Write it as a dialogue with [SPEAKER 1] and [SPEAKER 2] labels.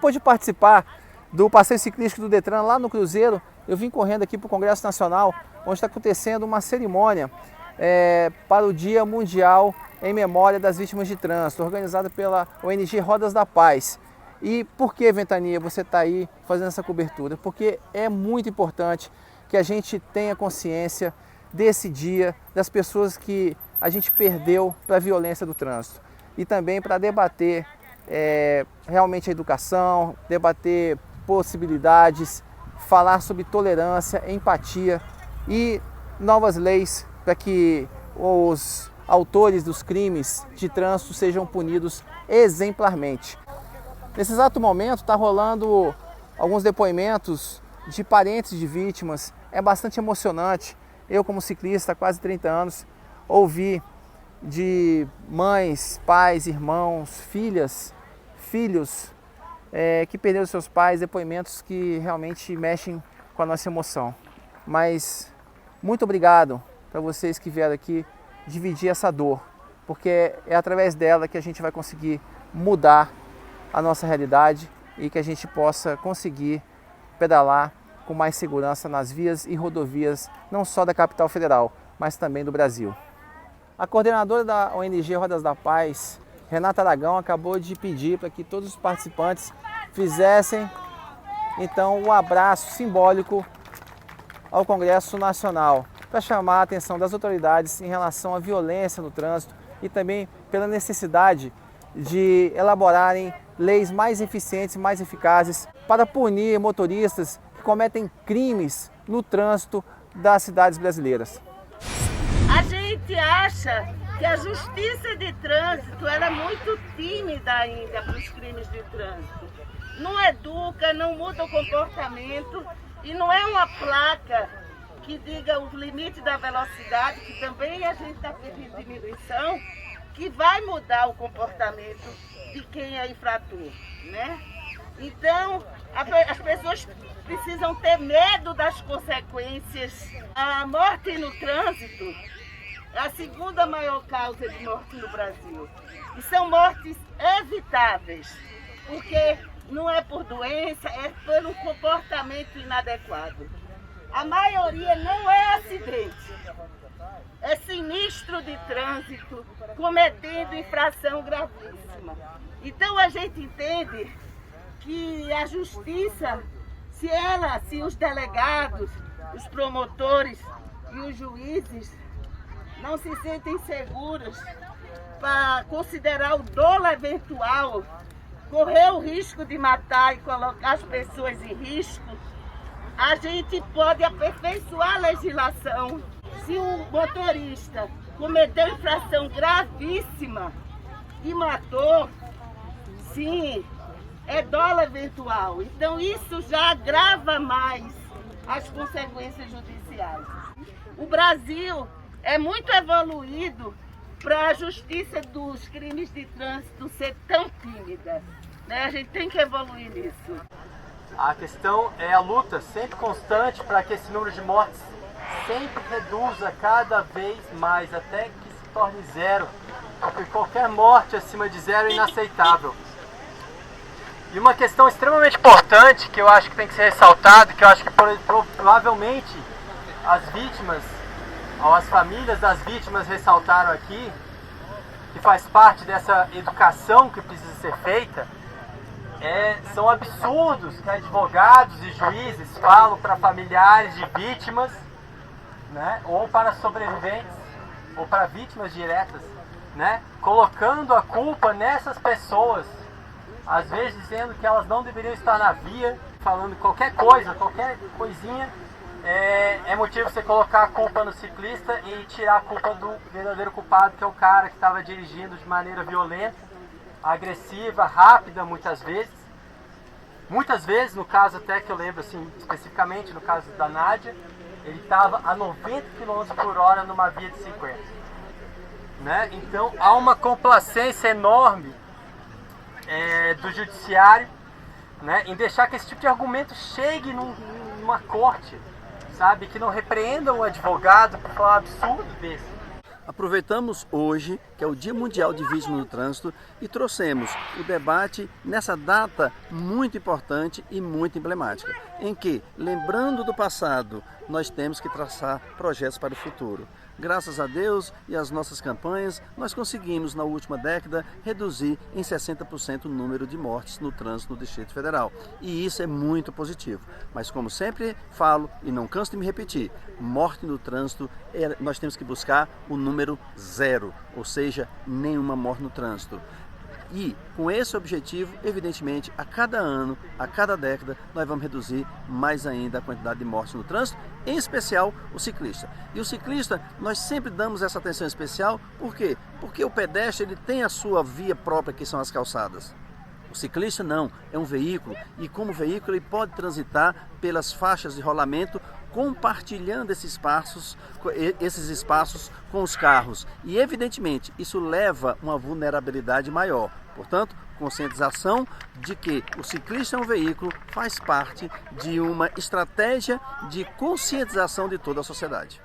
[SPEAKER 1] Depois de participar do passeio ciclístico do Detran lá no Cruzeiro, eu vim correndo aqui para o Congresso Nacional, onde está acontecendo uma cerimônia para o Dia Mundial em Memória das Vítimas de Trânsito, organizada pela ONG Rodas da Paz. E por que, Ventania, você está aí fazendo essa cobertura? Porque é muito importante que a gente tenha consciência desse dia, das pessoas que a gente perdeu para a violência do trânsito. E também para debater realmente a educação, debater possibilidades, falar sobre tolerância, empatia e novas leis para que os autores dos crimes de trânsito sejam punidos exemplarmente. Nesse exato momento está rolando alguns depoimentos de parentes de vítimas, é bastante emocionante. Eu, como ciclista há quase 30 anos, ouvi de mães, pais, irmãos, filhos que perderam seus pais, depoimentos que realmente mexem com a nossa emoção. Mas muito obrigado para vocês que vieram aqui dividir essa dor, porque é através dela que a gente vai conseguir mudar a nossa realidade e que a gente possa conseguir pedalar com mais segurança nas vias e rodovias, não só da capital federal, mas também do Brasil. A coordenadora da ONG Rodas da Paz, Renata Aragão, acabou de pedir para que todos os participantes fizessem então um abraço simbólico ao Congresso Nacional, para chamar a atenção das autoridades em relação à violência no trânsito e também pela necessidade de elaborarem leis mais eficientes e mais eficazes para punir motoristas que cometem crimes no trânsito das cidades brasileiras.
[SPEAKER 2] A gente acha que a justiça de trânsito era muito tímida ainda para os crimes de trânsito. Não educa, não muda o comportamento e não é uma placa que diga os limites da velocidade, que também a gente está pedindo diminuição, que vai mudar o comportamento de quem é infrator, né? Então, as pessoas precisam ter medo das consequências. A morte no trânsito é a segunda maior causa de morte no Brasil. E são mortes evitáveis, porque não é por doença, é por um comportamento inadequado. A maioria não é acidente, é sinistro de trânsito, cometendo infração gravíssima. Então a gente entende que a justiça, se os delegados, os promotores e os juízes não se sentem seguros para considerar o dolo eventual, correr o risco de matar e colocar as pessoas em risco, a gente pode aperfeiçoar a legislação. Se um motorista cometeu infração gravíssima e matou, sim, é dolo eventual. Então isso já agrava mais as consequências judiciais. O Brasil é muito evoluído para a justiça dos crimes de trânsito ser tão tímida, né? A gente tem que evoluir nisso.
[SPEAKER 3] A questão é a luta sempre constante para que esse número de mortes sempre reduza cada vez mais, até que se torne zero, porque qualquer morte acima de zero é inaceitável. E uma questão extremamente importante que eu acho que tem que ser ressaltada, que eu acho que provavelmente as vítimas, ou as famílias das vítimas ressaltaram aqui, que faz parte dessa educação que precisa ser feita, são absurdos que advogados e juízes falam para familiares de vítimas, né, ou para sobreviventes, ou para vítimas diretas, né, colocando a culpa nessas pessoas, às vezes dizendo que elas não deveriam estar na via, falando qualquer coisa, qualquer coisinha, é motivo você colocar a culpa no ciclista e tirar a culpa do verdadeiro culpado, que é o cara que estava dirigindo de maneira violenta, agressiva, rápida muitas vezes. Muitas vezes, no caso até que eu lembro assim, especificamente no caso da Nádia, ele estava a 90 km por hora numa via de 50. Né? Então há uma complacência enorme do judiciário, né, em deixar que esse tipo de argumento chegue numa corte, sabe, que não repreenda o advogado por falar um absurdo desse.
[SPEAKER 4] Aproveitamos hoje, que é o Dia Mundial de Vítimas do Trânsito, e trouxemos o debate nessa data muito importante e muito emblemática, em que, lembrando do passado, nós temos que traçar projetos para o futuro. Graças a Deus e às nossas campanhas, nós conseguimos, na última década, reduzir em 60% o número de mortes no trânsito no Distrito Federal. E isso é muito positivo. Mas, como sempre falo, e não canso de me repetir, morte no trânsito, nós temos que buscar o número 0, ou seja, nenhuma morte no trânsito. E, com esse objetivo, evidentemente, a cada ano, a cada década, nós vamos reduzir mais ainda a quantidade de mortes no trânsito, em especial o ciclista. E o ciclista, nós sempre damos essa atenção especial, por quê? Porque o pedestre ele tem a sua via própria, que são as calçadas. O ciclista não, é um veículo, e como veículo ele pode transitar pelas faixas de rolamento, compartilhando esses espaços com os carros. E, evidentemente, isso leva uma vulnerabilidade maior. Portanto, conscientização de que o ciclista é um veículo faz parte de uma estratégia de conscientização de toda a sociedade.